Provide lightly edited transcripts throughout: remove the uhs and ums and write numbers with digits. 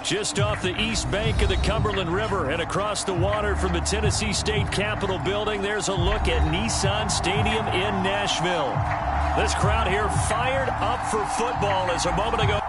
Just off the east bank of the Cumberland River and across the water from the Tennessee State Capitol building, there's a look at Nissan Stadium in Nashville. This crowd here fired up for football as a moment ago.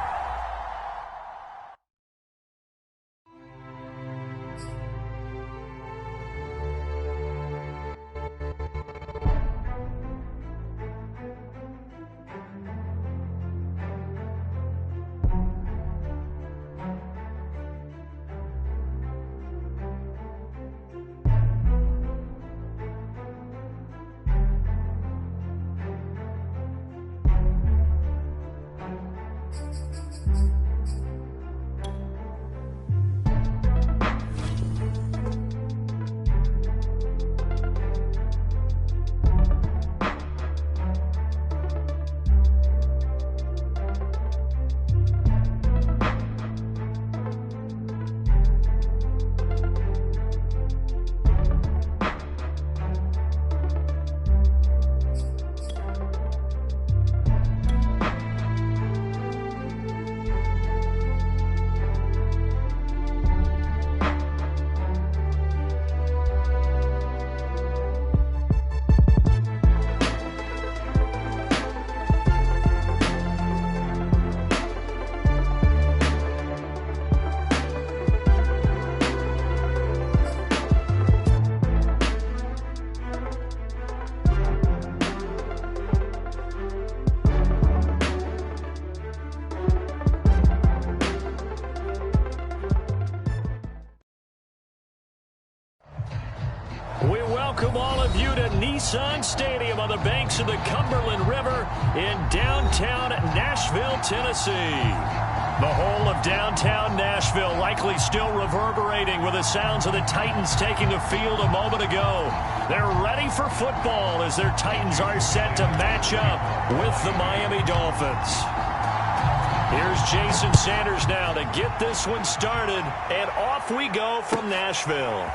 We welcome all of you to Nissan Stadium on the banks of the Cumberland River in downtown Nashville, Tennessee. The whole of downtown Nashville likely still reverberating with the sounds of the Titans taking the field a moment ago. They're ready for football as their Titans are set to match up with the Miami Dolphins. Here's Jason Sanders now to get this one started, and off we go from Nashville.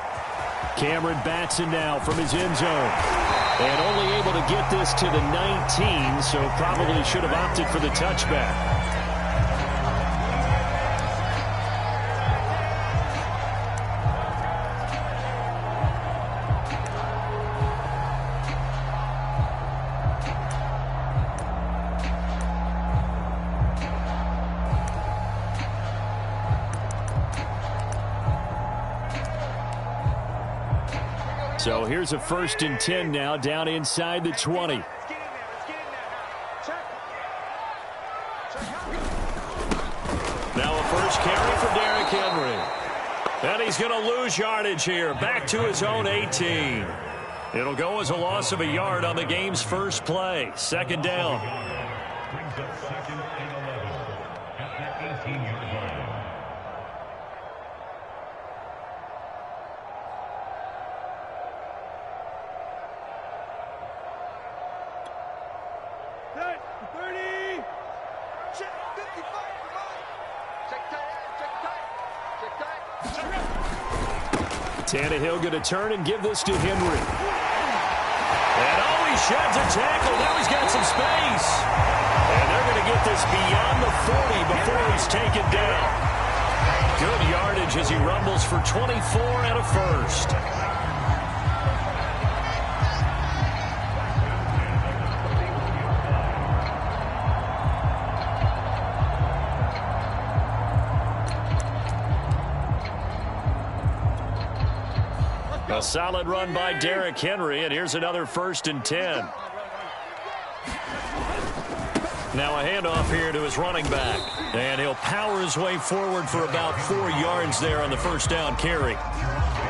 Cameron Batson now from his end zone. And only able to get this to the 19, so probably should have opted for the touchback. So here's a 1st and 10 now down inside the 20. Now a first carry for Derrick Henry. And he's going to lose yardage here. Back to his own 18. It'll go as a loss of a yard on the game's first play. 2nd down. Brings up 2nd and 11 at the 18-yard line. Tannehill going to turn and give this to Henry. And he sheds a tackle. Now he's got some space. And they're going to get this beyond the 40 before he's taken down. Good yardage as he rumbles for 24 and a first. A solid run by Derrick Henry, and here's another 1st and 10. Now a handoff here to his running back, and he'll power his way forward for about 4 yards there on the 1st down carry.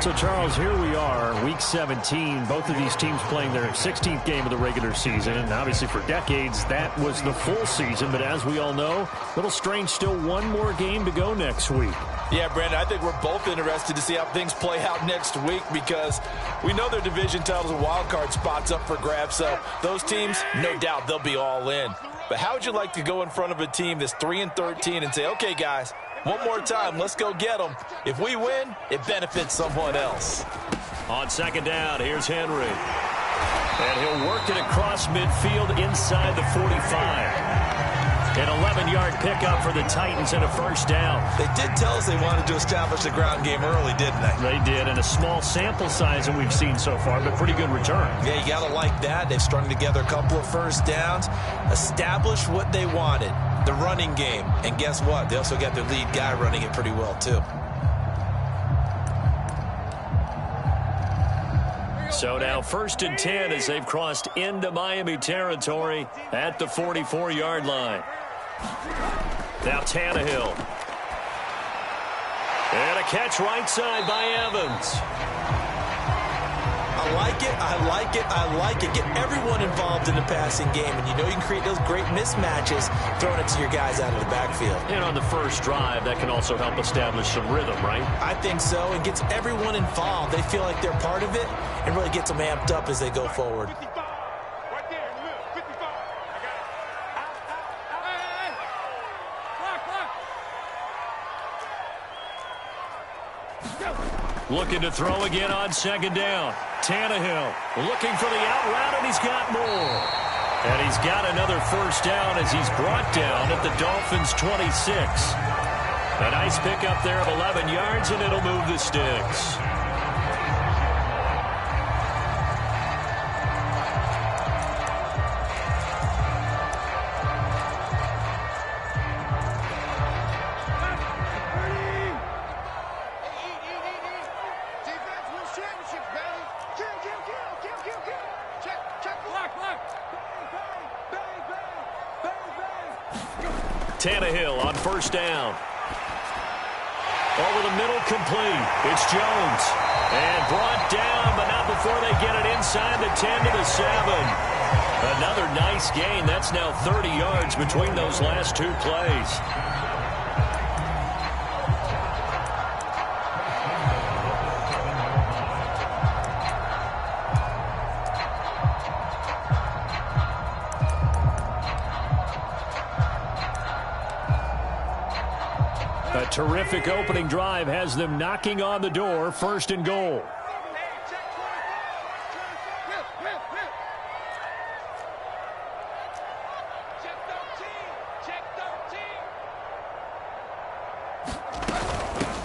So, Charles, here we are, Week 17. Both of these teams playing their 16th game of the regular season, and obviously for decades that was the full season. But as we all know, a little strange, still one more game to go next week. Yeah, Brandon, I think we're both interested to see how things play out next week because we know their division titles and wild card spots up for grabs. So those teams, no doubt, they'll be all in. But how would you like to go in front of a team that's 3-13 and say, okay, guys, one more time, let's go get them. If we win, it benefits someone else. On 2nd down, here's Henry. And he'll work it across midfield inside the 45. An 11-yard pickup for the Titans and a first down. They did tell us they wanted to establish the ground game early, didn't they? They did, and a small sample size that we've seen so far, but pretty good return. Yeah, you got to like that. They've strung together a couple of first downs, established what they wanted, the running game. And guess what? They also got their lead guy running it pretty well, too. So now 1st and 10 as they've crossed into Miami territory at the 44-yard line. Now Tannehill. And a catch right side by Evans. I like it, I like it, I like it. Get everyone involved in the passing game, and you know you can create those great mismatches throwing it to your guys out of the backfield. And on the first drive, that can also help establish some rhythm, right? I think so, and gets everyone involved. They feel like they're part of it and really gets them amped up as they go forward. Looking to throw again on 2nd down. Tannehill looking for the out route, and he's got more. And he's got another first down as he's brought down at the Dolphins' 26. A nice pickup there of 11 yards, and it'll move the sticks. Tannehill on first down. Over the middle, complete. It's Jones. And brought down, but not before they get it inside the 10 to the 7. Another nice gain. That's now 30 yards between those last two plays. A terrific opening drive has them knocking on the door, 1st and goal.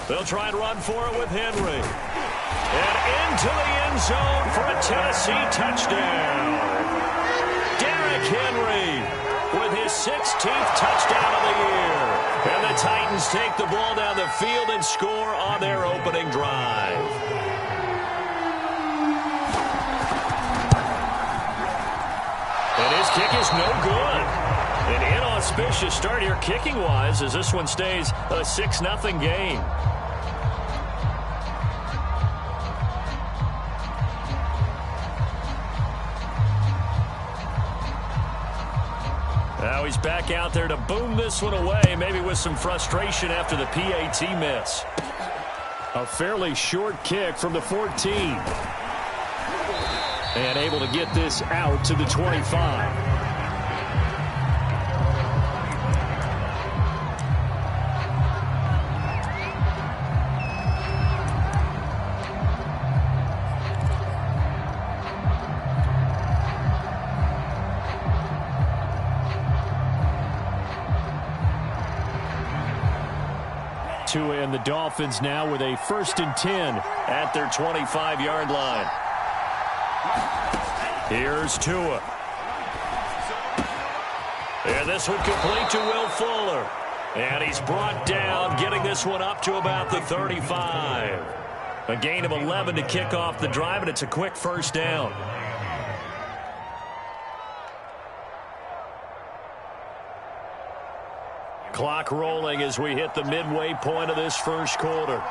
They'll try and run for it with Henry. And into the end zone for a Tennessee touchdown. Derrick Henry with his 16th touchdown of the year. And the Titans take the ball down the field and score on their opening drive. And his kick is no good. An inauspicious start here kicking-wise as this one stays a 6-0 game. Now he's back out there to boom this one away, maybe with some frustration after the PAT miss. A fairly short kick from the 14. And able to get this out to the 25. And the Dolphins now with a 1st and 10 at their 25-yard line. Here's Tua. And this one complete to Will Fuller. And he's brought down, getting this one up to about the 35. A gain of 11 to kick off the drive, and it's a quick first down. Clock rolling as we hit the midway point of this first quarter.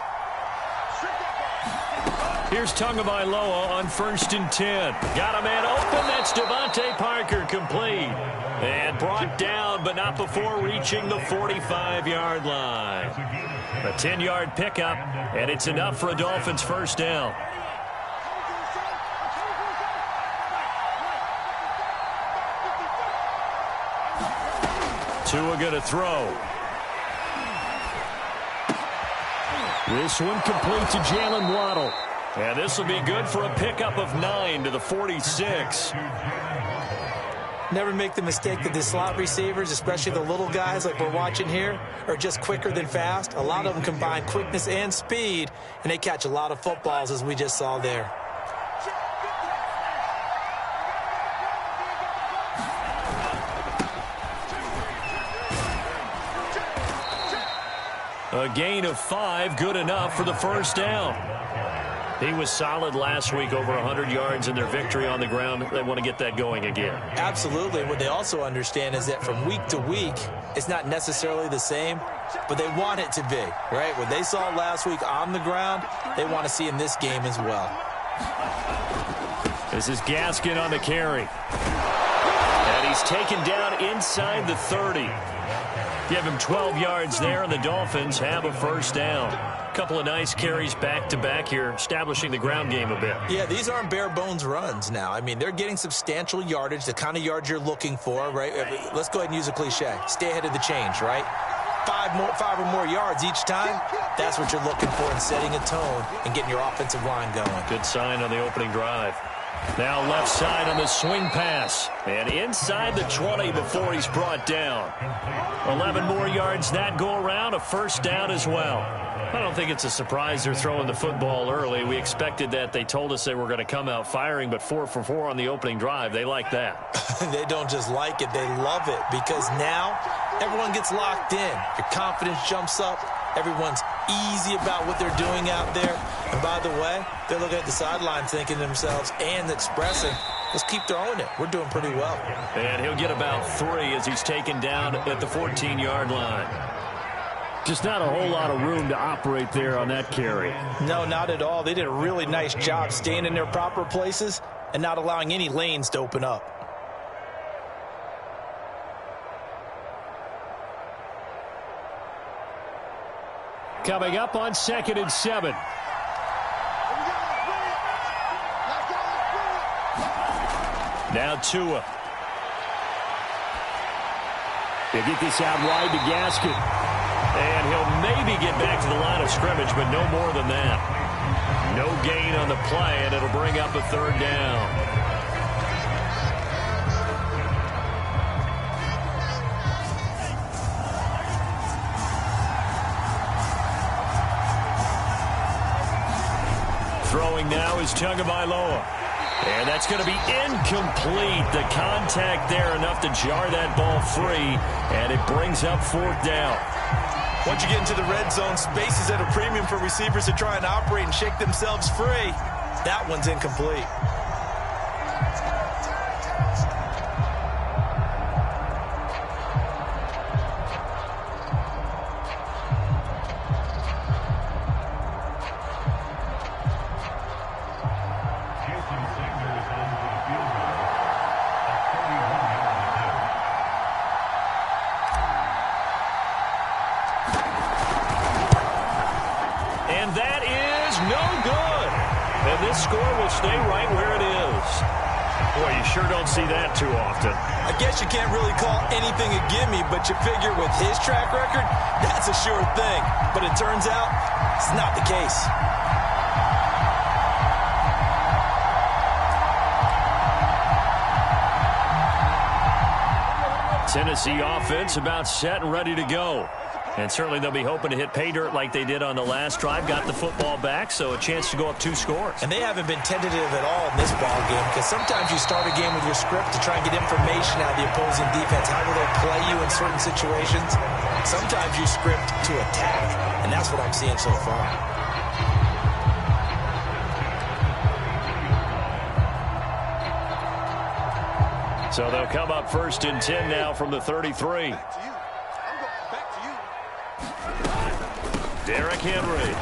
Here's Tagovailoa on 1st and 10. Got a man open. That's Devontae Parker, complete. And brought down, but not before reaching the 45-yard line. A 10-yard pickup, and it's enough for a Dolphins first down. Tua going to throw. This one complete to Jalen Waddle. And this will be good for a pickup of 9 to the 46. Never make the mistake that the slot receivers, especially the little guys like we're watching here, are just quicker than fast. A lot of them combine quickness and speed, and they catch a lot of footballs, as we just saw there. A gain of 5, good enough for the first down. He was solid last week, over 100 yards in their victory on the ground. They want to get that going again. Absolutely. What they also understand is that from week to week, it's not necessarily the same, but they want it to be, right? What they saw last week on the ground, they want to see in this game as well. This is Gaskin on the carry. And he's taken down inside the 30. Give him 12 yards there, and the Dolphins have a first down. A couple of nice carries back-to-back here, establishing the ground game a bit. Yeah, these aren't bare-bones runs now. I mean, they're getting substantial yardage, the kind of yards you're looking for, right? Let's go ahead and use a cliche. Stay ahead of the change, right? Five or more yards each time, that's what you're looking for in setting a tone and getting your offensive line going. Good sign on the opening drive. Now left side on the swing pass. And inside the 20 before he's brought down. 11 more yards that go around, a first down as well. I don't think it's a surprise they're throwing the football early. We expected that. They told us they were going to come out firing, but 4 for 4 on the opening drive. They like that. They don't just like it, they love it, because now everyone gets locked in. Your confidence jumps up. Everyone's easy about what they're doing out there. And by the way, they're looking at the sideline thinking to themselves and expressing, let's keep throwing it. We're doing pretty well. And he'll get about 3 as he's taken down at the 14-yard line. Just not a whole lot of room to operate there on that carry. No, not at all. They did a really nice job staying in their proper places and not allowing any lanes to open up. Coming up on 2nd and 7. Now Tua. They get this out wide to Gaskin. And he'll maybe get back to the line of scrimmage, but no more than that. No gain on the play, and it'll bring up a third down. Throwing now is Tagovailoa. And that's going to be incomplete. The contact there enough to jar that ball free, and it brings up 4th down. Once you get into the red zone, space is at a premium for receivers to try and operate and shake themselves free. That one's incomplete. Stay right where it is. Boy, you sure don't see that too often. I guess you can't really call anything a gimme, but you figure with his track record, that's a sure thing. But it turns out, it's not the case. Tennessee offense about set and ready to go. And certainly they'll be hoping to hit pay dirt like they did on the last drive. Got the football back, so a chance to go up 2 scores. And they haven't been tentative at all in this ball game, because sometimes you start a game with your script to try and get information out of the opposing defense. How will they play you in certain situations? Sometimes you script to attack, and that's what I'm seeing so far. So they'll come up 1st and 10 now from the 33. Derrick Henry.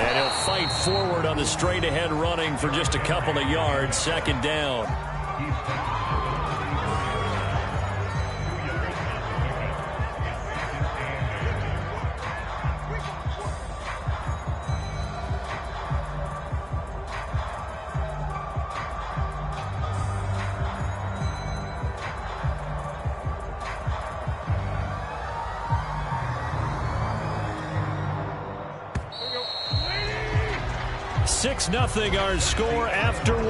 And he'll fight forward on the straight-ahead running for just a couple of yards. 2nd down. Nothing our score after 1.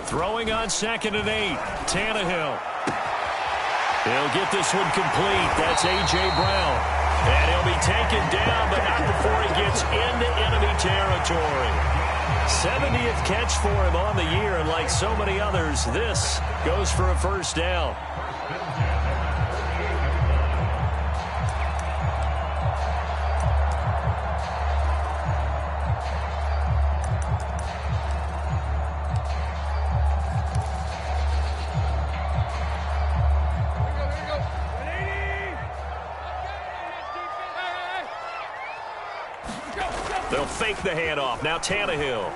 Throwing on 2nd and 8. Tannehill. He'll get this one complete. That's A.J. Brown. And he'll be taken down, but not before he gets into enemy territory. 70th catch for him on the year, and like so many others, this goes for a first down. They'll fake the handoff. Now Tannehill.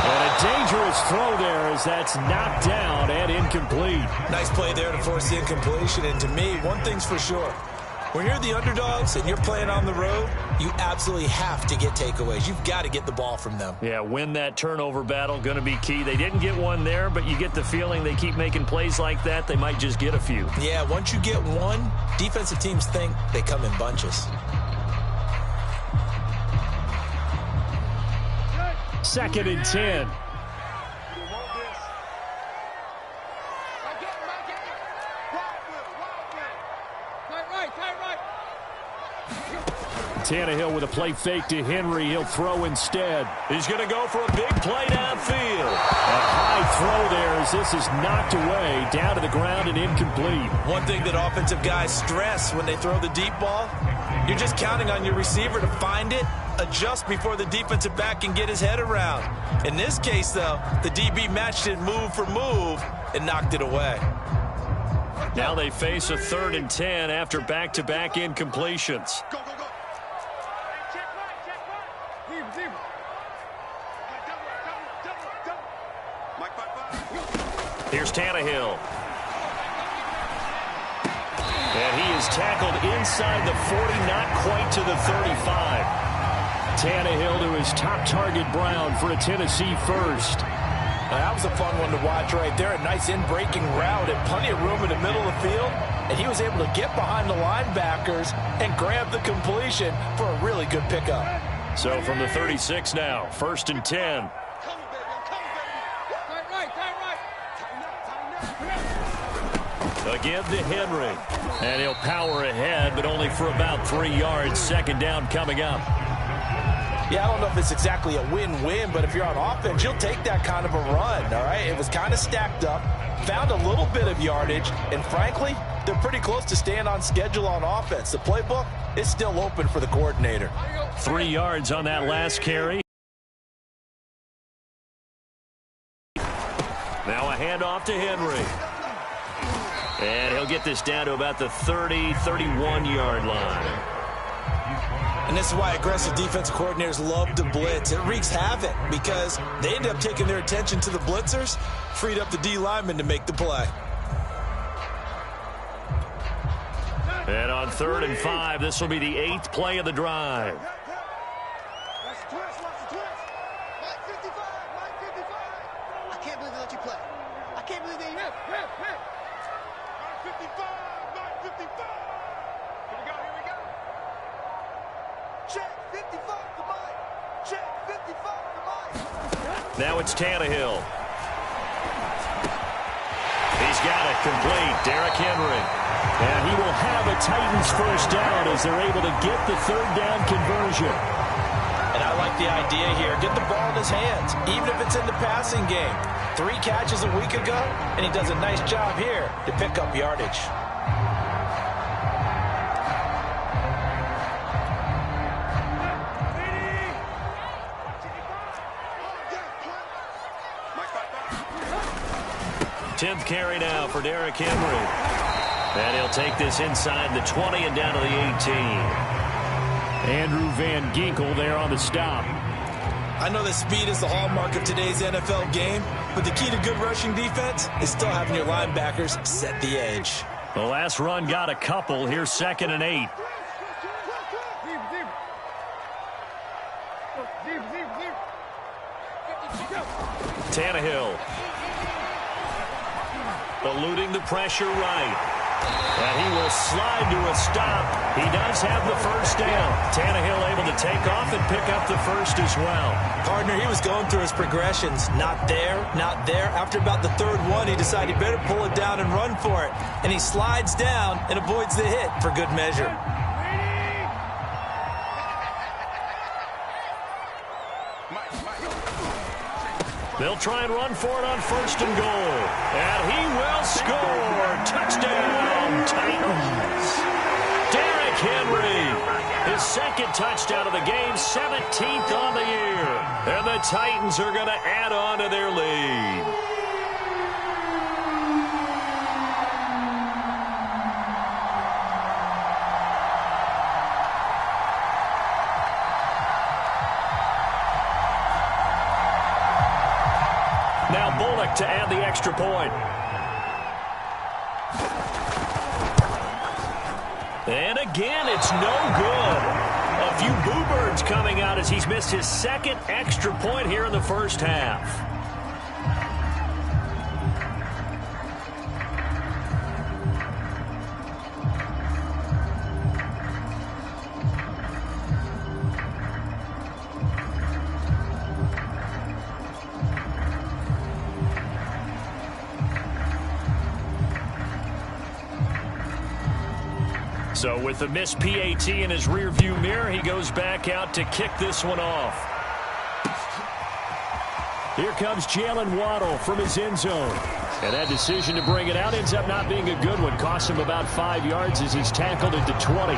And a dangerous throw there as that's knocked down and incomplete. Nice play there to force the incompletion. And to me, one thing's for sure. When you're the underdogs and you're playing on the road, you absolutely have to get takeaways. You've got to get the ball from them. Yeah, win that turnover battle, going to be key. They didn't get one there, but you get the feeling they keep making plays like that, they might just get a few. Yeah, once you get one, defensive teams think they come in bunches. 2nd and 10. Tannehill with a play fake to Henry. He'll throw instead. He's going to go for a big play downfield. A high throw there as this is knocked away, down to the ground and incomplete. One thing that offensive guys stress when they throw the deep ball, you're just counting on your receiver to find it, adjust before the defensive back can get his head around. In this case, though, the DB matched it move for move and knocked it away. Now they face a 3rd and 10 after back-to-back incompletions. Here's Tannehill. And he is tackled inside the 40, not quite to the 35. Tannehill to his top target, Brown, for a Tennessee first. Now, that was a fun one to watch right there. A nice in-breaking route and plenty of room in the middle of the field. And he was able to get behind the linebackers and grab the completion for a really good pickup. So from the 36 now, 1st and 10. Again to Henry. And he'll power ahead, but only for about 3 yards. 2nd down coming up. Yeah, I don't know if it's exactly a win-win, but if you're on offense, you'll take that kind of a run, all right? It was kind of stacked up, found a little bit of yardage, and frankly, they're pretty close to staying on schedule on offense. The playbook is still open for the coordinator. 3 yards on that last carry. Now a handoff to Henry. And he'll get this down to about the 30, 31-yard line. And this is why aggressive defensive coordinators love to blitz. It wreaks havoc because they end up taking their attention to the blitzers, freed up the D lineman to make the play. And on 3rd and 5, this will be the 8th play of the drive. I can't believe they let you play. I can't believe they... Here we go. Check 55 to Mike. Check 55 to Mike. Now it's Tannehill. He's got it complete. Derrick Henry. And he will have a Titans first down as they're able to get the 3rd down conversion. And I like the idea here. Get the ball in his hands, even if it's in the passing game. 3 catches a week ago, and he does a nice job here to pick up yardage. Tenth carry now for Derrick Henry. And he'll take this inside the 20 and down to the 18. Andrew Van Ginkel there on the stop. I know that speed is the hallmark of today's NFL game, but the key to good rushing defense is still having your linebackers set the edge. The last run got a couple. Here's 2nd and 8. Tannehill. Eluding the pressure right. And he will slide to a stop. He does have the first down. Tannehill able to take off and pick up the first as well. Partner, he was going through his progressions. Not there, not there. After about the third one, he decided he better pull it down and run for it. And he slides down and avoids the hit for good measure. They'll try and run for it on first and goal. And he will score. Touchdown, Titans. Derrick Henry, his second touchdown of the game, 17th on the year. And the Titans are going to add on to their lead. Now Bullock to add the extra point. And again, it's no good. A few boo birds coming out as he's missed his second extra point here in the first half. So with the missed PAT in his rearview mirror, he goes back out to kick this one off. Here comes Jalen Waddle from his end zone. And that decision to bring it out ends up not being a good one. Costs him about 5 yards as he's tackled into 20.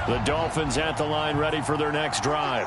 The Dolphins at the line ready for their next drive.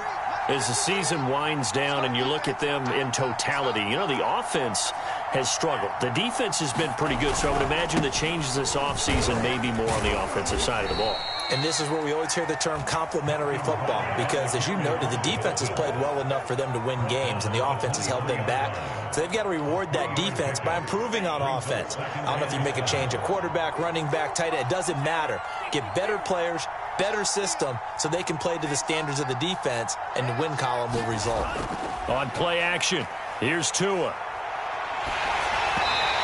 As the season winds down and you look at them in totality, you know, the offense has struggled. The defense has been pretty good, so I would imagine the changes this offseason may be more on the offensive side of the ball. And this is where we always hear the term complementary football, because as you noted, the defense has played well enough for them to win games, and the offense has held them back. So they've got to reward that defense by improving on offense. I don't know if you make a change at quarterback, running back, tight end. It doesn't matter. Get better players, better system, so they can play to the standards of the defense, and the win column will result. On play action, here's Tua.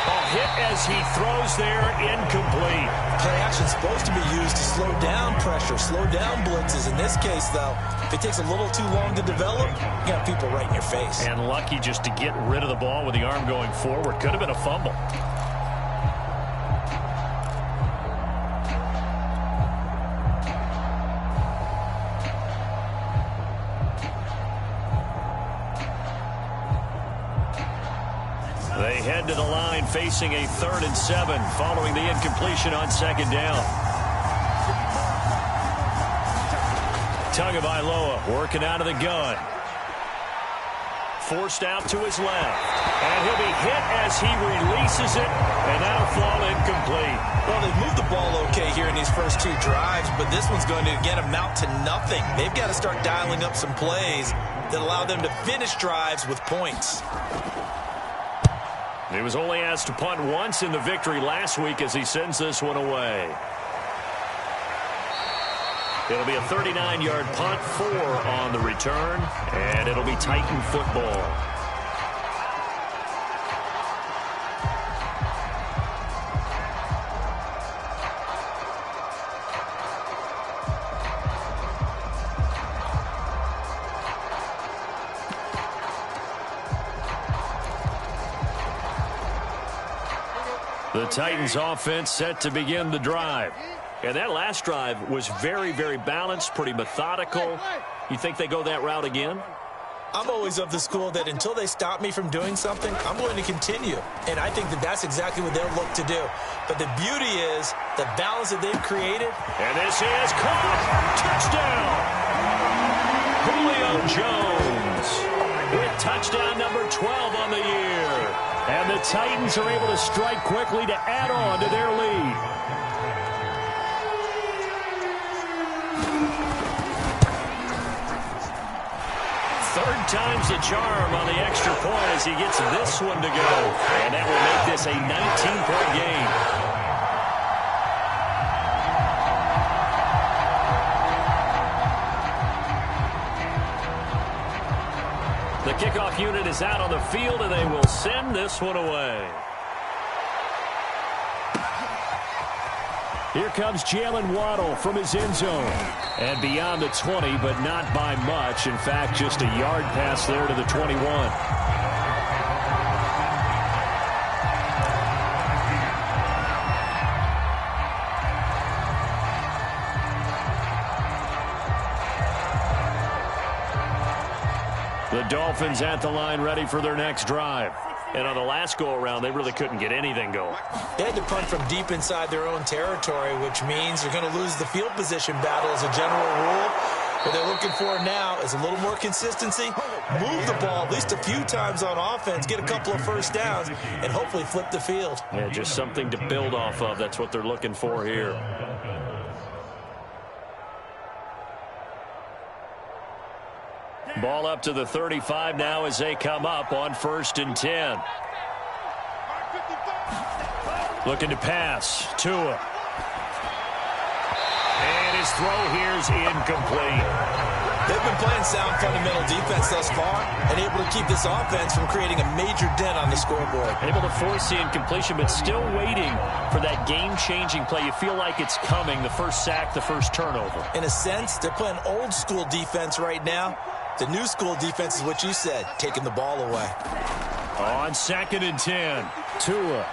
A hit as he throws there, incomplete. Play action is supposed to be used to slow down pressure, slow down blitzes. In this case, though, if it takes a little too long to develop, you got people right in your face. And lucky just to get rid of the ball with the arm going forward. Could have been a fumble. They head to the line facing a 3rd and 7 following the incompletion on second down. Tagovailoa working out of the gun. Forced out to his left. And he'll be hit as he releases it, and that'll fall incomplete. Well, they've moved the ball okay here in these first 2 drives, but this one's going to, again, amount to nothing. They've got to start dialing up some plays that allow them to finish drives with points. He was only asked to punt once in the victory last week as he sends this one away. It'll be a 39-yard punt, 4 on the return, and it'll be Titan football. The Titans offense set to begin the drive. And that last drive was very, very balanced, pretty methodical. You think they go that route again? I'm always of the school that until they stop me from doing something, I'm going to continue. And I think that that's exactly what they'll look to do. But the beauty is the balance that they've created. And this is caught. Touchdown. Julio Jones with touchdown number 12 on the year. And the Titans are able to strike quickly to add on to their lead. Third time's the charm on the extra point as he gets this one to go. And that will make this a 19-point game. kickoff unit is out on the field, and they will send this one away. Here comes Jalen Waddle from his end zone. And beyond the 20, but not by much. In fact, just a yard pass there to the 21. The Dolphins at the line ready for their next drive. And on the last go-around, they really couldn't get anything going. They had to punt from deep inside their own territory, which means they're going to lose the field position battle as a general rule. What they're looking for now is a little more consistency, move the ball at least a few times on offense, get a couple of first downs, and hopefully flip the field. Yeah, just something to build off of. That's what they're looking for here. Ball up to the 35 now as they come up on 1st and 10. Looking to pass. Tua. And his throw here's incomplete. They've been playing sound fundamental defense thus far and able to keep this offense from creating a major dent on the scoreboard. Able to force the incompletion, but still waiting for that game-changing play. You feel like it's coming, the first sack, the first turnover. In a sense, they're playing old-school defense right now. The new school defense is what you said, taking the ball away. On 2nd and 10, Tua.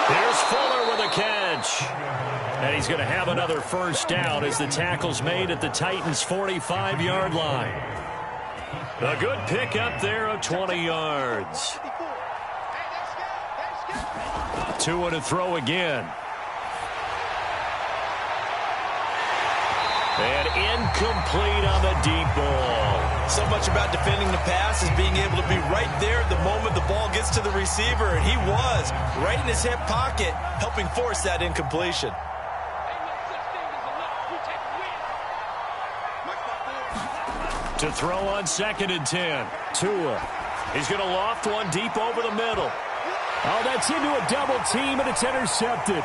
Here's Fuller with a catch. And he's going to have another first down as the tackle's made at the Titans' 45-yard line. A good pick up there of 20 yards. Tua to throw again. And incomplete on the deep ball. So much about defending the pass is being able to be right there at the moment the ball gets to the receiver. And he was right in his hip pocket, helping force that incompletion. To throw on 2nd and 10. Tua. He's going to loft one deep over the middle. Oh, that's into a double team, and it's intercepted.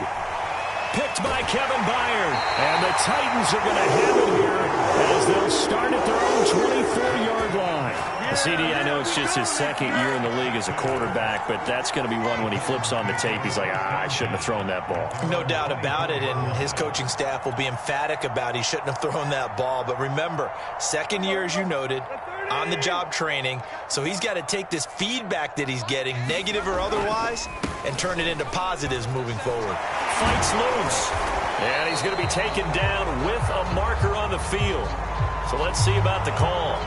Picked by Kevin Byard. And the Titans are going to have it here as they'll start at their own 24-yard line. CD, I know it's just his 2nd year in the league as a quarterback, but that's going to be one when he flips on the tape. He's like, I shouldn't have thrown that ball. No doubt about it, and his coaching staff will be emphatic about he shouldn't have thrown that ball. But remember, 2nd year, as you noted, on-the-job training, so he's got to take this feedback that he's getting, negative or otherwise, and turn it into positives moving forward. Fights loose, and he's going to be taken down with a marker on the field. So let's see about the call.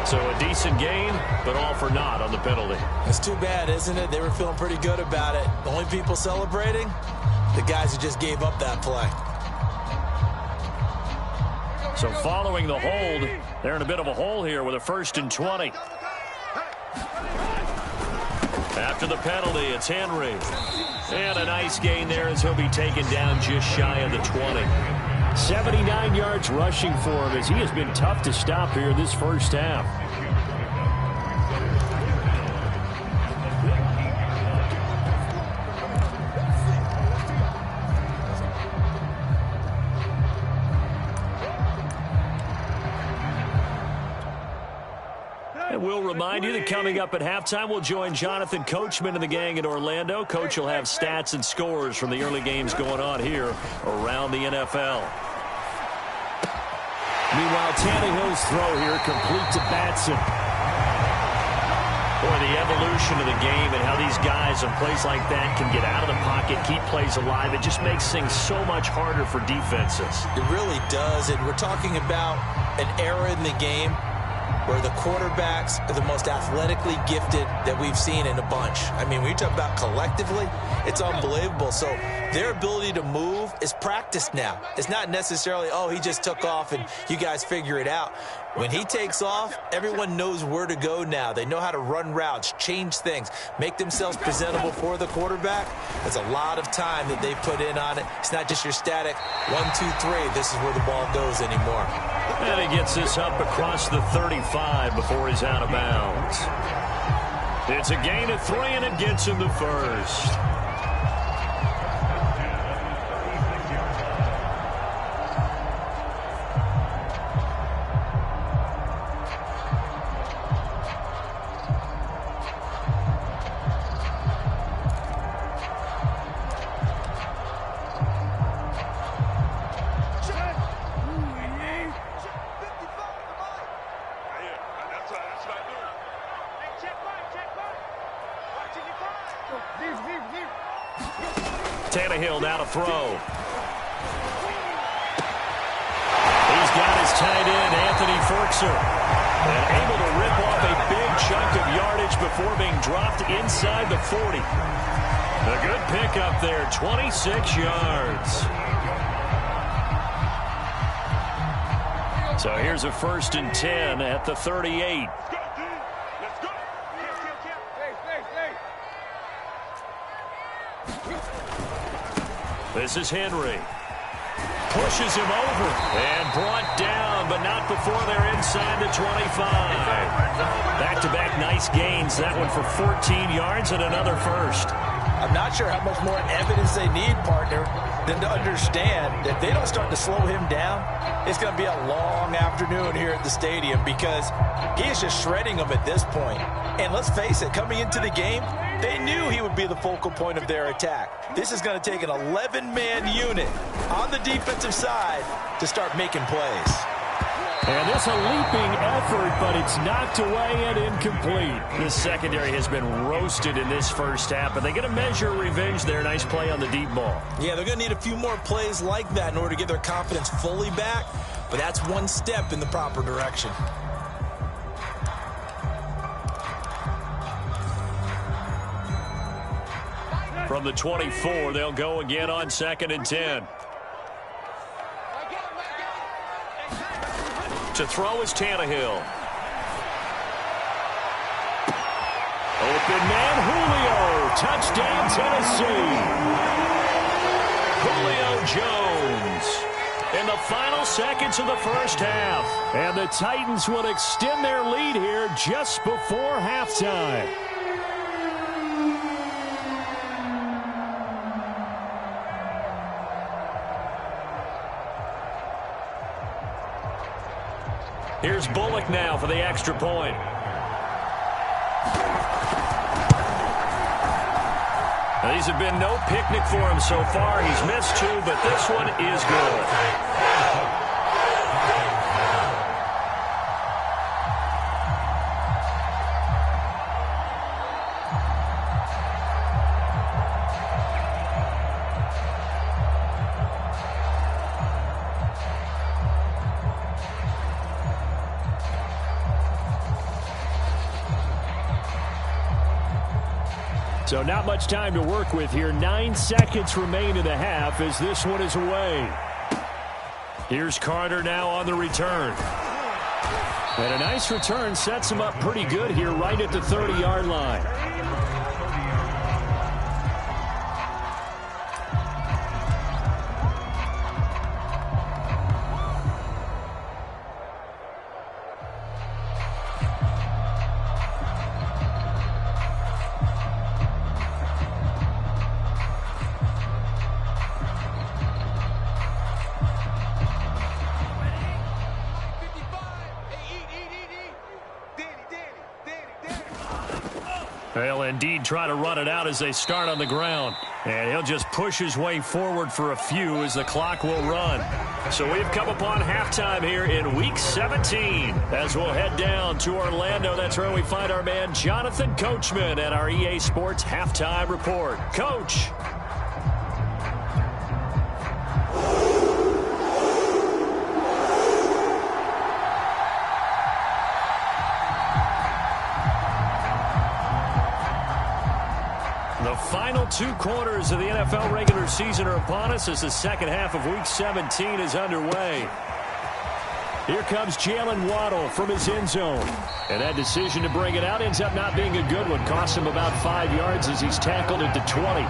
So a decent gain, but all for naught on the penalty. It's too bad, isn't it? They were feeling pretty good about it. The only people celebrating, the guys who just gave up that play. So following the hold, they're in a bit of a hole here with a 1st and 20. After the penalty, it's Henry. And a nice gain there as he'll be taken down just shy of the 20. 79 yards rushing for him as he has been tough to stop here this first half. And we'll remind you that coming up at halftime, we'll join Jonathan Coachman and the gang in Orlando. Coach will have stats and scores from the early games going on here around the NFL. Meanwhile, Tannehill's throw here complete to Batson. Boy, the evolution of the game and how these guys in plays like that can get out of the pocket, keep plays alive, it just makes things so much harder for defenses. It really does, and we're talking about an era in the game where the quarterbacks are the most athletically gifted that we've seen in a bunch. I mean, when you talk about collectively, it's unbelievable. So their ability to move is practiced now. It's not necessarily, oh, he just took off and you guys figure it out. When he takes off, everyone knows where to go now. They know how to run routes, change things, make themselves presentable for the quarterback. There's a lot of time that they put in on it. It's not just your static 1, 2, 3. This is where the ball goes anymore. And he gets this up across the 35 before he's out of bounds. It's a gain of 3, and it gets him the first. Tannehill now to throw. He's got his tight end, Anthony Ferkser, and able to rip off a big chunk of yardage before being dropped inside the 40. A good pickup there, 26 yards. So here's a 1st and 10 at the 38. This is Henry. Pushes him over and brought down, but not before they're inside the 25. Back-to-back nice gains. That one for 14 yards and another first. I'm not sure how much more evidence they need, partner, than to understand that if they don't start to slow him down, it's going to be a long afternoon here at the stadium because he is just shredding them at this point. And let's face it, coming into the game, they knew he would be the focal point of their attack. This is going to take an 11-man unit on the defensive side to start making plays. And this a leaping effort, but it's knocked away and incomplete. This secondary has been roasted in this first half, but they get a measure of revenge there. Nice play on the deep ball. Yeah, they're going to need a few more plays like that in order to get their confidence fully back, but that's one step in the proper direction. From the 24, they'll go again on 2nd and 10. To throw is Tannehill. Open man, Julio. Touchdown, Tennessee. Julio Jones in the final seconds of the first half. And the Titans will extend their lead here just before halftime. Here's Bullock now for the extra point. Now, these have been no picnic for him so far. He's missed 2, but this one is good. So not much time to work with here. 9 seconds remain in the half as this one is away. Here's Carter now on the return. And a nice return sets him up pretty good here right at the 30-yard line. They'll indeed try to run it out as they start on the ground. And he'll just push his way forward for a few as the clock will run. So we've come upon halftime here in Week 17. As we'll head down to Orlando, that's where we find our man Jonathan Coachman at our EA Sports Halftime Report. Coach. The final 2 quarters of the NFL regular season are upon us as the second half of Week 17 is underway. Here comes Jalen Waddle from his end zone. And that decision to bring it out ends up not being a good one. Cost him about 5 yards as he's tackled at the 20.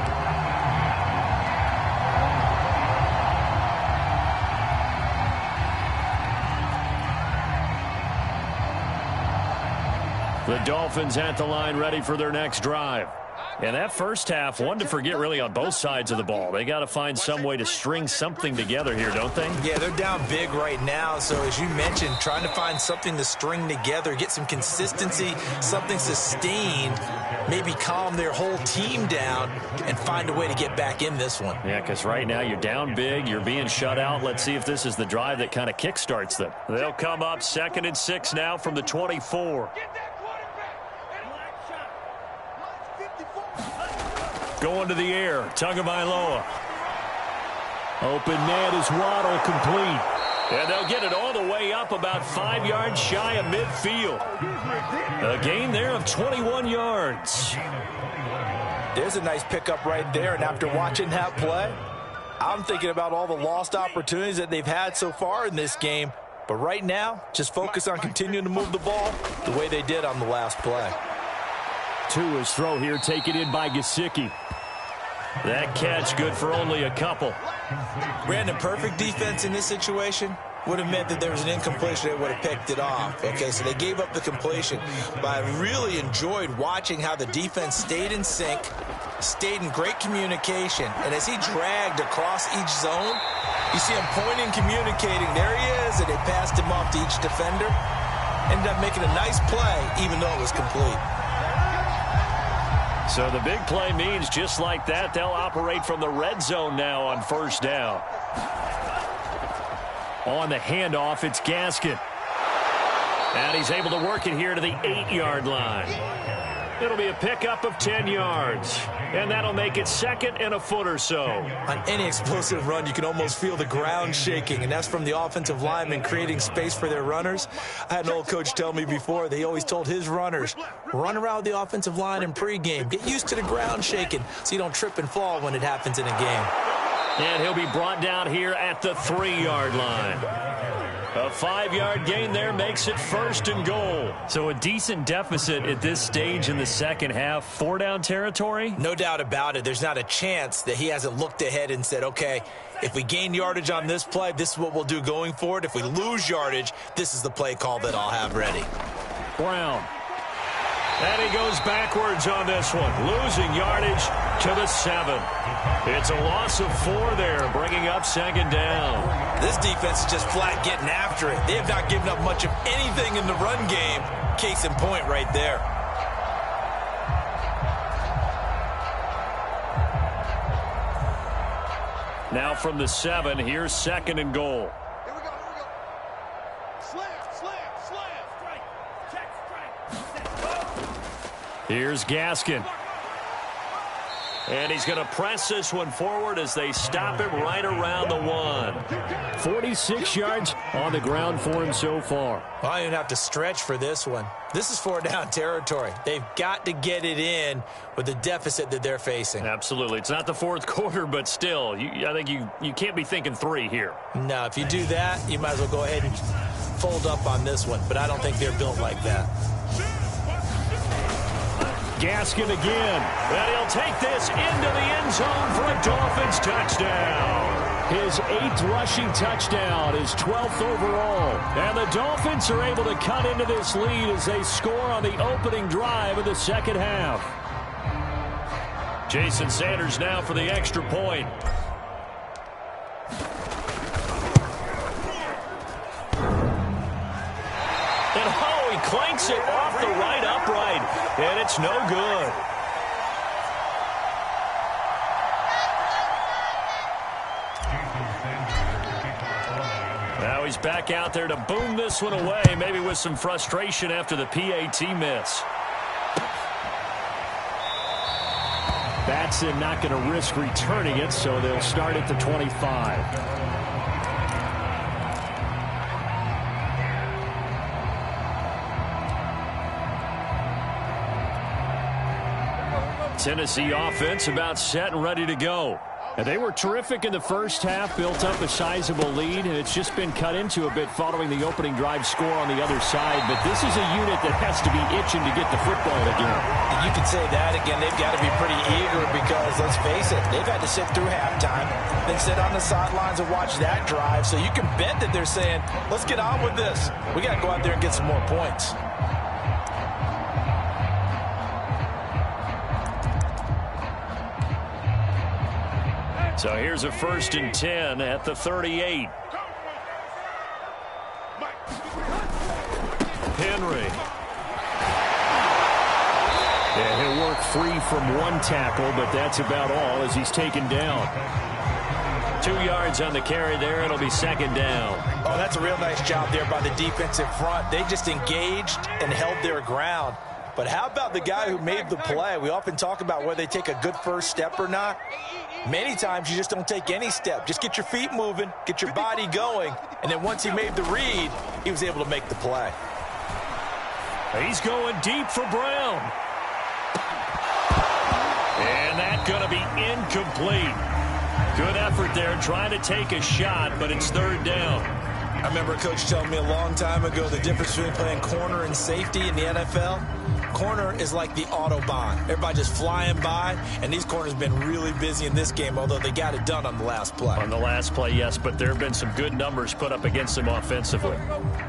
The Dolphins at the line ready for their next drive. And that first half, one to forget really on both sides of the ball. They got to find some way to string something together here, don't they? Yeah, they're down big right now. So as you mentioned, trying to find something to string together, get some consistency, something sustained, maybe calm their whole team down and find a way to get back in this one. Yeah, because right now you're down big, you're being shut out. Let's see if this is the drive that kind of kickstarts them. They'll come up 2nd and 6 now from the 24. going to the air. Tagovailoa. Open man is Waddle, complete. And they'll get it all the way up about 5 yards shy of midfield. A gain there of 21 yards. There's a nice pickup right there, and after watching that play, I'm thinking about all the lost opportunities that they've had so far in this game. But right now, just focus on continuing to move the ball the way they did on the last play. Tua's throw here taken in by Gesicki. That catch good for only a couple. Brandon, perfect defense in this situation would have meant that there was an incompletion. They would have picked it off. Okay, so they gave up the completion. But I really enjoyed watching how the defense stayed in sync, stayed in great communication. And as he dragged across each zone, you see him pointing, communicating. There he is, and they passed him off to each defender. Ended up making a nice play, even though it was complete. So the big play means just like that, they'll operate from the red zone now on first down. On the handoff, it's Gaskin. And he's able to work it here to the 8-yard line. It'll be a pickup of 10 yards. And that'll make it 2nd and a foot or so. On any explosive run, you can almost feel the ground shaking, and that's from the offensive linemen creating space for their runners. I had an old coach tell me before, they always told his runners, run around with the offensive line in pregame. Get used to the ground shaking so you don't trip and fall when it happens in a game. And he'll be brought down here at the 3-yard line. A 5-yard gain there makes it 1st and goal. So a decent deficit at this stage in the second half. 4-down territory? No doubt about it. There's not a chance that he hasn't looked ahead and said, okay, if we gain yardage on this play, this is what we'll do going forward. If we lose yardage, this is the play call that I'll have ready. Brown. And he goes backwards on this one, losing yardage to the 7. It's a loss of 4 there, bringing up 2nd down. This defense is just flat getting after it. They have not given up much of anything in the run game. Case in point right there. Now from the 7, here's 2nd and goal. Here we go. Slam. Strike. Check, strike. Here's Gaskin. And he's going to press this one forward as they stop him right around the 1. 46 yards on the ground for him so far. Well, I don't even have to stretch for this one. This is 4-down territory. They've got to get it in with the deficit that they're facing. Absolutely. It's not the 4th quarter, but still, I think you can't be thinking 3 here. No, if you do that, you might as well go ahead and fold up on this one. But I don't think they're built like that. Gaskin again, and he'll take this into the end zone for a Dolphins touchdown. His 8th rushing touchdown, his 12th overall. And the Dolphins are able to cut into this lead as they score on the opening drive of the second half. Jason Sanders now for the extra point. And he clanks it off the right upright, and it's no good. Now he's back out there to boom this one away, maybe with some frustration after the PAT miss. Batson not going to risk returning it, so they'll start at the 25. Tennessee offense about set and ready to go. And they were terrific in the first half, built up a sizable lead, and it's just been cut into a bit following the opening drive score on the other side. But this is a unit that has to be itching to get the football again. And you can say that again. They've got to be pretty eager because, let's face it, they've had to sit through halftime, then sit on the sidelines and watch that drive. So you can bet that they're saying, let's get on with this. We got to go out there and get some more points. So here's a 1st and 10 at the 38. Henry. Yeah, he'll work free from one tackle, but that's about all as he's taken down. 2 yards on the carry there. It'll be 2nd down. Oh, that's a real nice job there by the defensive front. They just engaged and held their ground. But how about the guy who made the play? We often talk about whether they take a good first step or not. Many times you just don't take any step. Just get your feet moving, get your body going, and then once he made the read, he was able to make the play. He's going deep for Brown. And that's going to be incomplete. Good effort there trying to take a shot, but it's third down. I remember a coach telling me a long time ago the difference between playing corner and safety in the NFL. Corner is like the Autobahn. Everybody just flying by, and these corners have been really busy in this game, although they got it done on the last play. On the last play, yes, but there have been some good numbers put up against them offensively.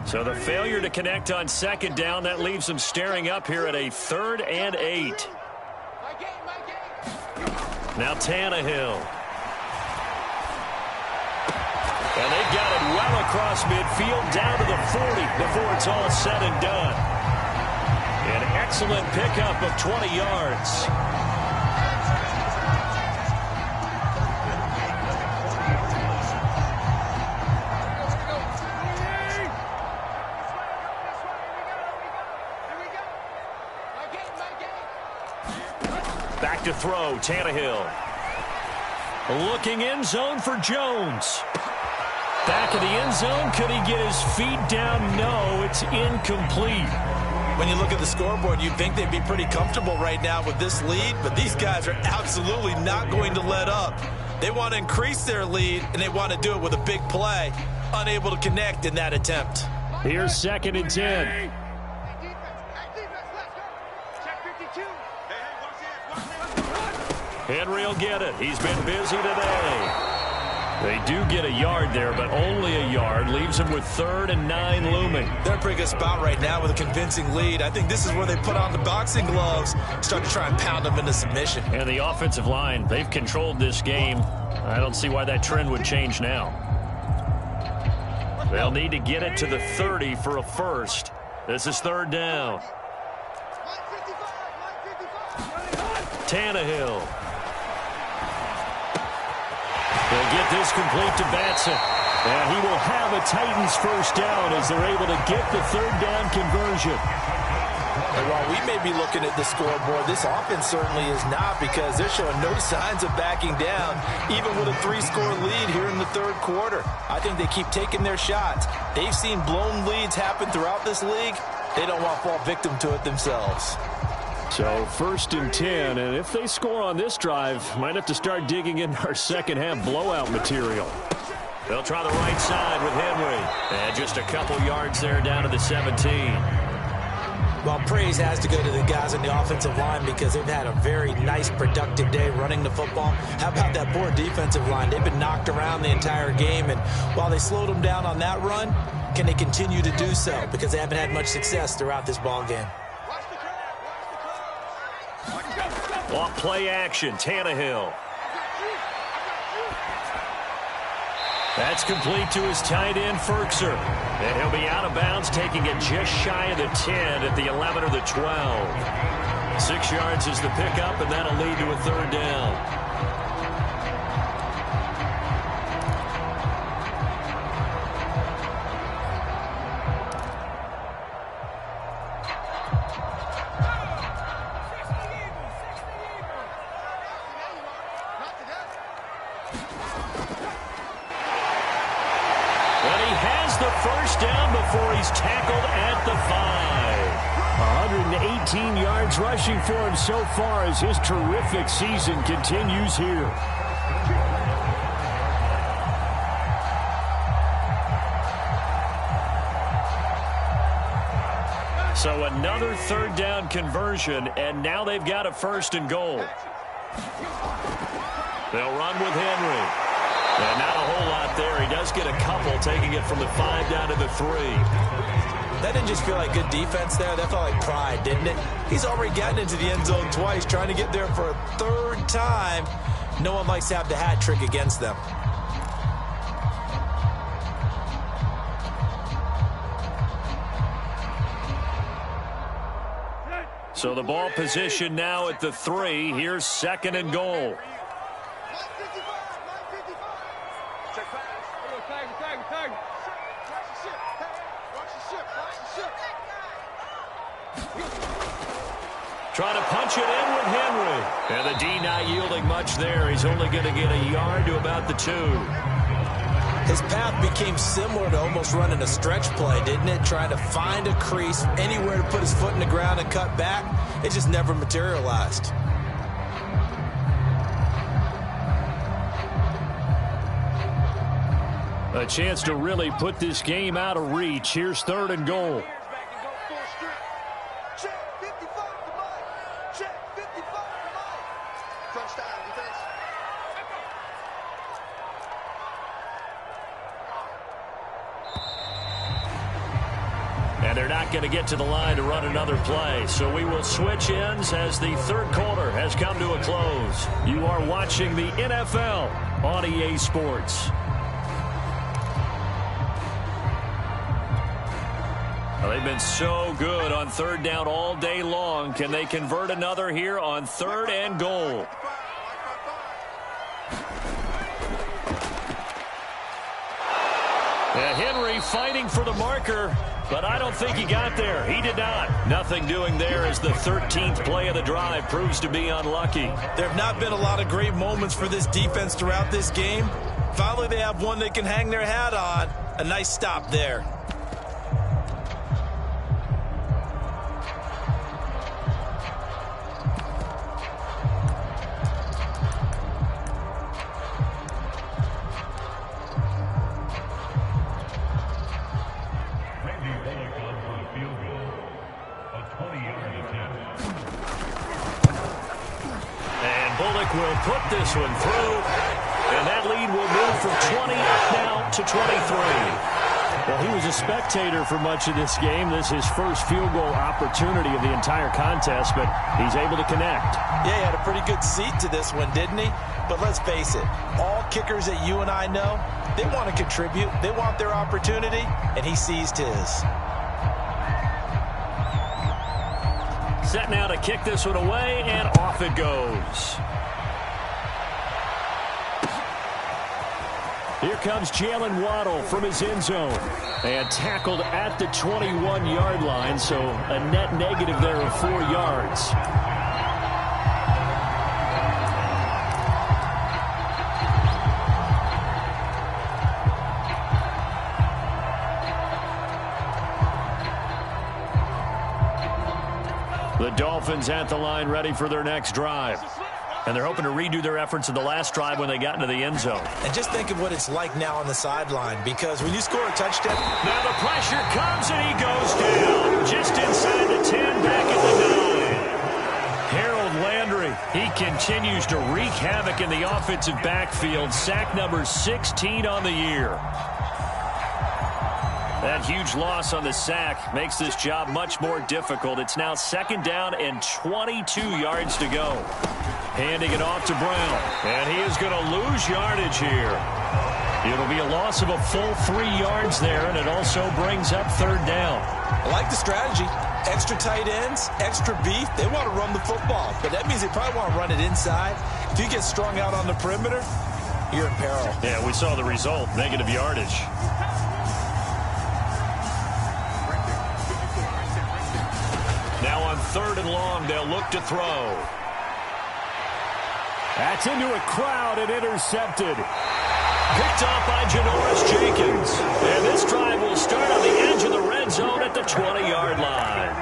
So the failure to connect on second down, that leaves them staring up here at a 3rd and 8. Now Tannehill. And they've got it well across midfield, down to the 40 before it's all said and done. An excellent pickup of 20 yards. Back to throw, Tannehill. Looking end zone for Jones. Back in the end zone, could he get his feet down? No, it's incomplete. When you look at the scoreboard, you'd think they'd be pretty comfortable right now with this lead, but these guys are absolutely not going to let up. They want to increase their lead, and they want to do it with a big play. Unable to connect in that attempt. Here's 2nd and 10. Henry will get it. He's been busy today. They do get a yard there, but only a yard. Leaves them with 3rd and 9 looming. They're in a pretty good spot right now with a convincing lead. I think this is where they put on the boxing gloves, start to try and pound them into submission. And the offensive line, they've controlled this game. I don't see why that trend would change now. They'll need to get it to the 30 for a first. This is 3rd down. Tannehill. They'll get this complete to Batson. And he will have a Titans first down as they're able to get the 3rd down conversion. And while we may be looking at the scoreboard, this offense certainly is not, because they're showing no signs of backing down, even with a 3-score lead here in the 3rd quarter. I think they keep taking their shots. They've seen blown leads happen throughout this league. They don't want to fall victim to it themselves. So 1st and 10, and if they score on this drive, might have to start digging in our second half blowout material. They'll try the right side with Henry. And just a couple yards there down to the 17. Well, praise has to go to the guys on the offensive line because they've had a very nice, productive day running the football. How about that poor defensive line? They've been knocked around the entire game, and while they slowed them down on that run, can they continue to do so? Because they haven't had much success throughout this ball game. Off play action, Tannehill. That's complete to his tight end, Ferkser. And he'll be out of bounds, taking it just shy of the 10 at the 11 or the 12. 6 yards is the pickup, and that'll lead to a 3rd down. Tackled at the 5. 118 yards rushing for him so far as his terrific season continues here. So another 3rd down conversion, and now they've got a 1st and goal. They'll run with Henry. And not a whole lot there. He does get a couple, taking it from the 5 down to the 3. That didn't just feel like good defense there. That felt like pride, didn't it? He's already gotten into the end zone twice, trying to get there for a 3rd time. No one likes to have the hat trick against them. So the ball position now at the 3. Here's 2nd and goal. Trying to punch it in with Henry. And the D not yielding much there. He's only going to get a yard to about the 2. His path became similar to almost running a stretch play, didn't it? Trying to find a crease, anywhere to put his foot in the ground and cut back. It just never materialized. A chance to really put this game out of reach. Here's 3rd and goal. And they're not going to get to the line to run another play. So we will switch ends as the 3rd quarter has come to a close. You are watching the NFL on EA Sports. Well, they've been so good on 3rd down all day long. Can they convert another here on 3rd and goal? Henry fighting for the marker, but I don't think he got there. He did not. Nothing doing there as the 13th play of the drive proves to be unlucky. There have not been a lot of great moments for this defense throughout this game. Finally, they have one they can hang their hat on. A nice stop there. Will put this one through, and that lead will move from 20 now to 23. Well, he was a spectator for much of this game. This is his first field goal opportunity of the entire contest, but he's able to connect. Yeah, he had a pretty good seat to this one, didn't he? But let's face it, all kickers that you and I know, they want to contribute. They want their opportunity, and he seized his. Set now to kick this one away, and off it goes. Here comes Jalen Waddle from his end zone. And tackled at the 21-yard line, so a net negative there of 4 yards. The Dolphins at the line ready for their next drive. And they're hoping to redo their efforts in the last drive when they got into the end zone. And just think of what it's like now on the sideline, because when you score a touchdown... Now the pressure comes and he goes down. Just inside the 10, back at the 9. Harold Landry, he continues to wreak havoc in the offensive backfield. Sack number 16 on the year. That huge loss on the sack makes this job much more difficult. It's now 2nd down and 22 yards to go. Handing it off to Brown. And he is going to lose yardage here. It'll be a loss of a full 3 yards there, and it also brings up 3rd down. I like the strategy. Extra tight ends, extra beef. They want to run the football, but that means they probably want to run it inside. If you get strung out on the perimeter, you're in peril. Yeah, we saw the result, negative yardage. Now on 3rd and long, they'll look to throw. That's into a crowd and intercepted. Picked off by Janoris Jenkins. And this drive will start on the edge of the red zone at the 20-yard line.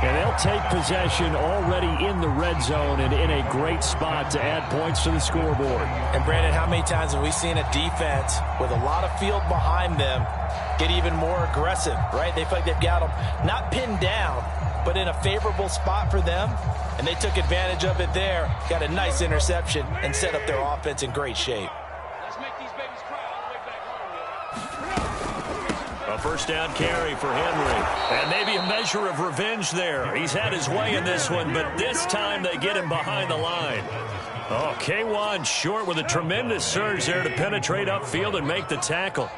And they'll take possession already in the red zone and in a great spot to add points to the scoreboard. And, Brandon, how many times have we seen a defense with a lot of field behind them get even more aggressive, right? They feel like they've got them not pinned down, but in a favorable spot for them, and they took advantage of it there, got a nice interception, and set up their offense in great shape. Let's make these babies cry all the way back home. A 1st down carry for Henry. And maybe a measure of revenge there. He's had his way in this one, but this time they get him behind the line. Oh, K1 short with a tremendous surge there to penetrate upfield and make the tackle.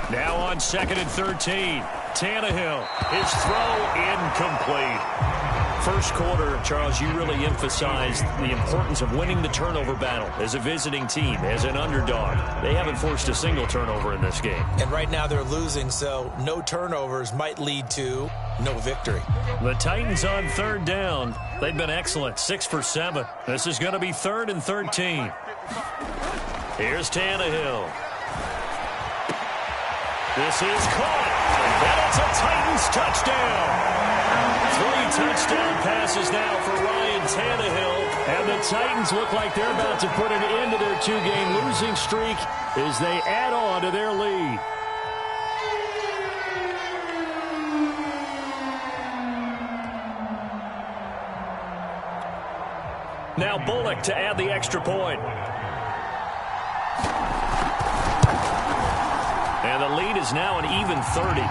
Now on 2nd and 13. Tannehill, his throw incomplete. First quarter, Charles, you really emphasized the importance of winning the turnover battle as a visiting team, as an underdog. They haven't forced a single turnover in this game. And right now they're losing, so no turnovers might lead to no victory. The Titans on third down. They've been excellent, 6 for 7. This is going to be 3rd and 13. Here's Tannehill. This is caught, and it's a Titans touchdown. 3 touchdown passes now for Ryan Tannehill, and the Titans look like they're about to put an end to their 2-game losing streak as they add on to their lead. Now Bullock to add the extra point. And the lead is now an even 30.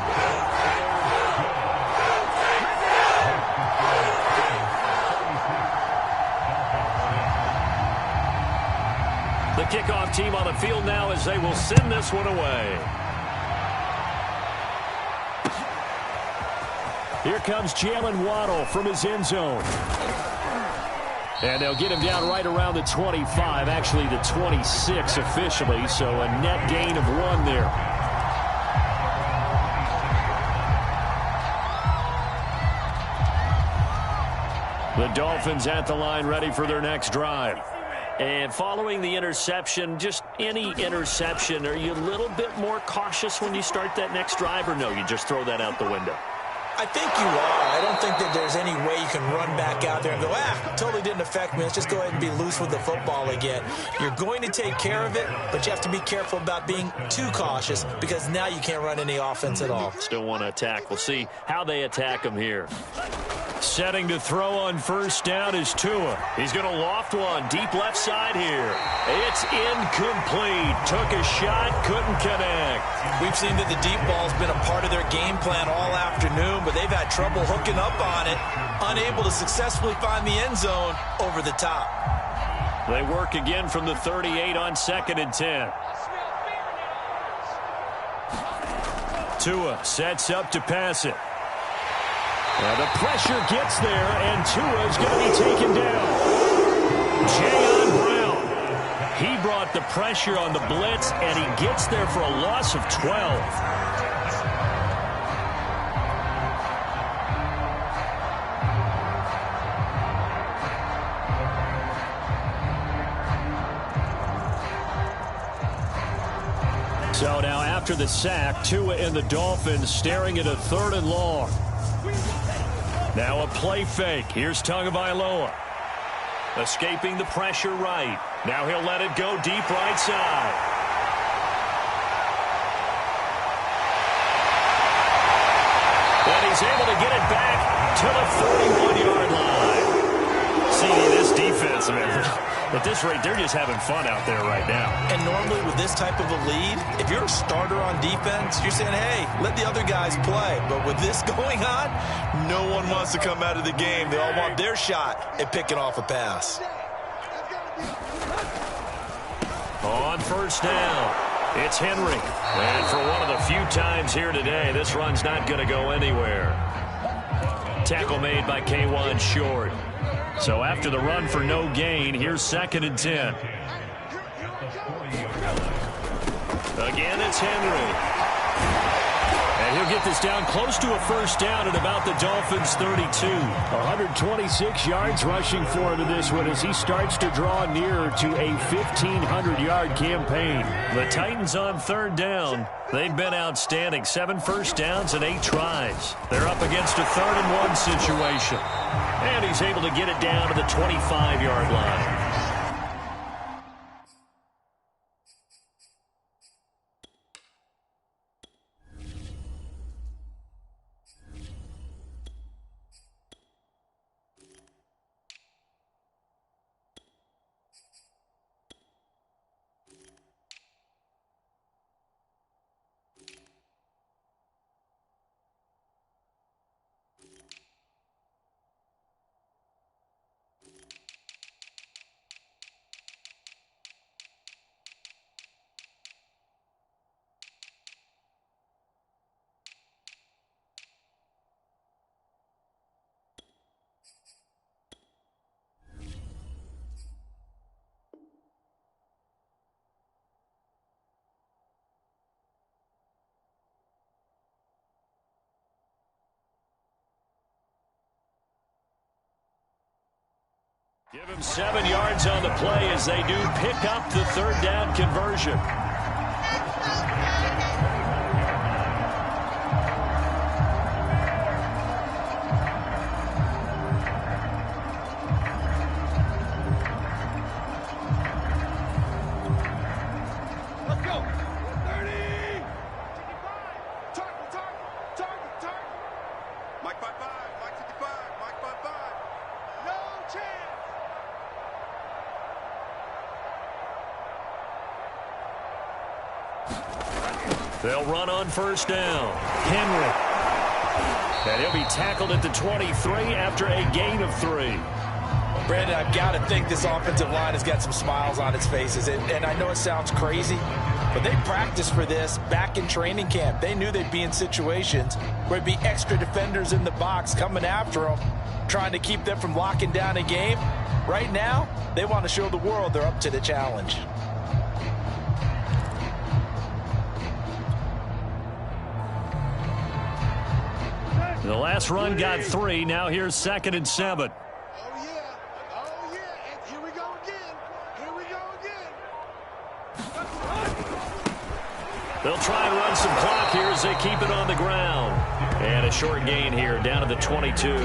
The kickoff team on the field now as they will send this one away. Here comes Jalen Waddle from his end zone. And they'll get him down right around the 25, actually the 26 officially, so a net gain of 1 there. The Dolphins at the line ready for their next drive. And following the interception, just any interception, are you a little bit more cautious when you start that next drive, or no, you just throw that out the window? I think you are. I don't think that there's any way you can run back out there and go, totally didn't affect me. Let's just go ahead and be loose with the football again. You're going to take care of it, but you have to be careful about being too cautious because now you can't run any offense at all. Still want to attack. We'll see how they attack him here. Setting to throw on first down is Tua. He's going to loft one deep left side here. It's incomplete. Took a shot, couldn't connect. We've seen that the deep ball's been a part of their game plan all afternoon, but they've had trouble hooking up on it, unable to successfully find the end zone over the top. They work again from the 38 on 2nd and 10. Tua sets up to pass it. Now the pressure gets there, and Tua's going to be taken down. Jayon Brown. He brought the pressure on the blitz, and he gets there for a loss of 12. So now after the sack, Tua and the Dolphins staring at a 3rd and long. Now a play fake. Here's Tagovailoa. Escaping the pressure right. Now he'll let it go deep right side. And he's able to get it back to the 41-yard line. See, this defense, man, at this rate, they're just having fun out there right now. And normally with this type of a lead, if you're a starter on defense, you're saying, hey, let the other guys play. But with this going on, no one wants to come out of the game. They all want their shot at picking off a pass. On first down, it's Henry. And for one of the few times here today, this run's not going to go anywhere. Tackle made by K'Wan Short. So after the run for no gain, here's 2nd and 10. Again, it's Henry. And he'll get this down close to a first down at about the Dolphins' 32. 126 yards rushing for him in this one as he starts to draw nearer to a 1,500-yard campaign. The Titans on 3rd down. They've been outstanding. 7 first downs and 8 tries. They're up against a 3rd and 1 situation. And he's able to get it down to the 25-yard line. Give him 7 yards on the play as they do pick up the third down conversion. They'll run on first down. Henry. And he'll be tackled at the 23 after a gain of 3. Brandon, I've got to think this offensive line has got some smiles on its faces. And I know it sounds crazy, but they practiced for this back in training camp. They knew they'd be in situations where there'd be extra defenders in the box coming after them, trying to keep them from locking down a game. Right now, they want to show the world they're up to the challenge. The last run got 3. Now here's 2nd and 7. Oh, yeah. Oh, yeah. And here we go again. Here we go again. They'll try and run some clock here as they keep it on the ground. And a short gain here down to the 22.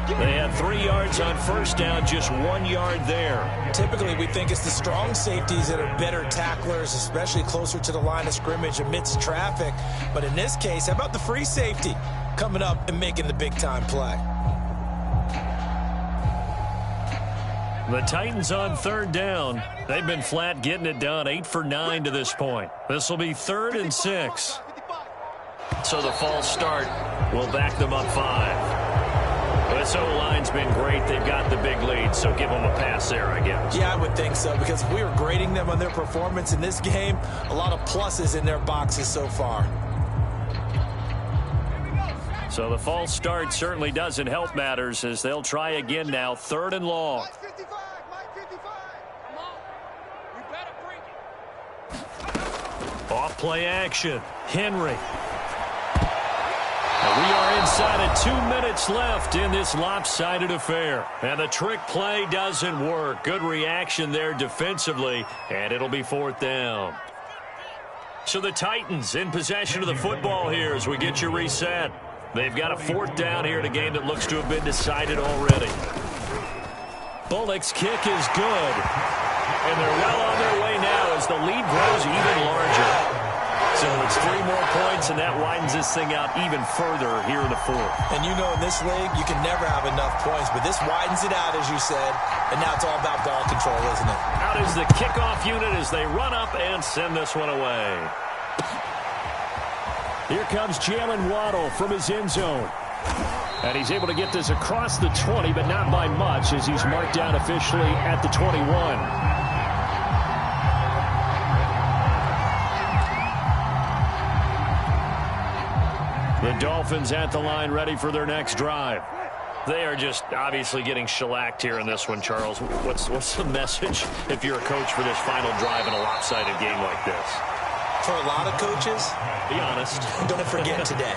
They had 3 yards on first down, just 1 yard there. Typically, we think it's the strong safeties that are better tacklers, especially closer to the line of scrimmage amidst traffic. But in this case, how about the free safety coming up and making the big-time play? The Titans on third down. They've been flat getting it done, 8 for 9 to this point. This will be 3rd and 6. So the false start will back them up 5. This O-line's been great. They've got the big lead, so give them a pass there, I guess. Yeah, I would think so, because if we were grading them on their performance in this game, a lot of pluses in their boxes so far. So the false start certainly doesn't help matters as they'll try again now, 3rd and long. Mike 55, Mike 55. Come on. We better bring it. Off play action. Henry. And we are inside of 2 minutes left in this lopsided affair. And the trick play doesn't work. Good reaction there defensively, and it'll be 4th down. So the Titans in possession of the football here as we get you reset. They've got a 4th down here in a game that looks to have been decided already. Bullock's kick is good. And they're well on their way now as the lead grows even larger. So it's 3 more points, and that widens this thing out even further here in the 4th. And you know in this league, you can never have enough points, but this widens it out, as you said, and now it's all about ball control, isn't it? Out is the kickoff unit as they run up and send this one away. Here comes Jalen Waddle from his end zone. And he's able to get this across the 20, but not by much as he's marked down officially at the 21. The Dolphins at the line ready for their next drive. They are just obviously getting shellacked here in this one, Charles. What's the message if you're a coach for this final drive in a lopsided game like this? For a lot of coaches, be honest. Don't forget today.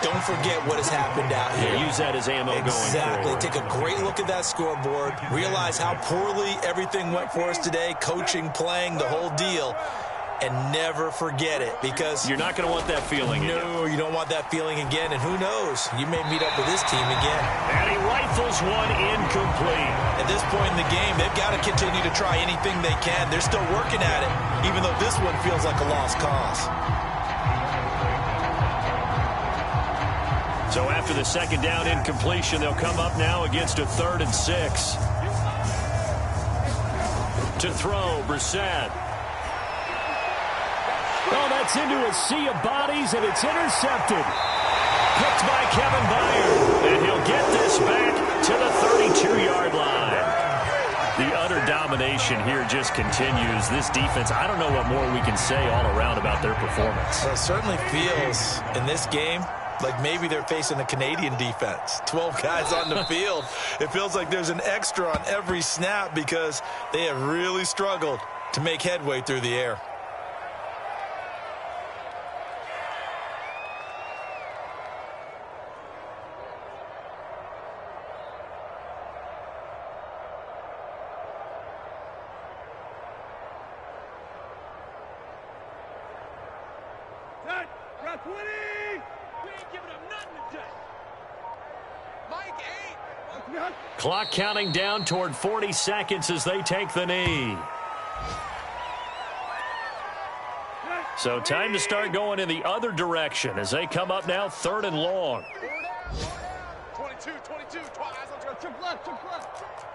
Don't forget what has happened out here. Yeah, use that as ammo going forward. Exactly. Take a great look at that scoreboard. Realize how poorly everything went for us today. Coaching, playing, the whole deal. And never forget it, because you're not going to want that feeling again. No, you don't want that feeling again. And who knows? You may meet up with this team again. And he rifles one incomplete. At this point in the game, they've got to continue to try anything they can. They're still working at it, even though this one feels like a lost cause. So after the 2nd down incompletion, they'll come up now against a 3rd and 6. To throw, Brissett. Oh, that's into a sea of bodies, and it's intercepted. Picked by Kevin Byard, and he'll get this back to the 32-yard line. The utter domination here just continues. This defense, I don't know what more we can say all around about their performance. Well, it certainly feels in this game like maybe they're facing a Canadian defense. 12 guys on the field. It feels like there's an extra on every snap because they have really struggled to make headway through the air. Got 20. We ain't giving up nothing today. Mike 8. Clock counting down toward 40 seconds as they take the knee. So time to start going in the other direction as they come up now 3rd and long. 22, eyes on triple left.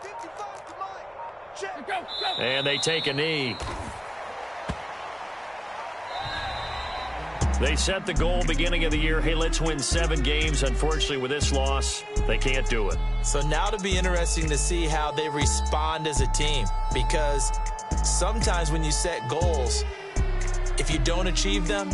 55 to Mike. Check. Go. And they take a knee. They set the goal beginning of the year. Hey, let's win 7 games. Unfortunately, with this loss, they can't do it. So now it'll be interesting to see how they respond as a team, because sometimes when you set goals, if you don't achieve them,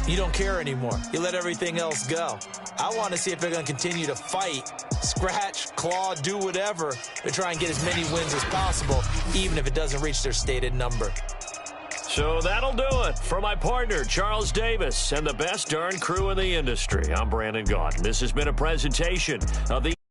you don't care anymore. You let everything else go. I want to see if they're going to continue to fight, scratch, claw, do whatever to try and get as many wins as possible, even if it doesn't reach their stated number. So that'll do it. For my partner, Charles Davis, and the best darn crew in the industry, I'm Brandon Gaudin. This has been a presentation of the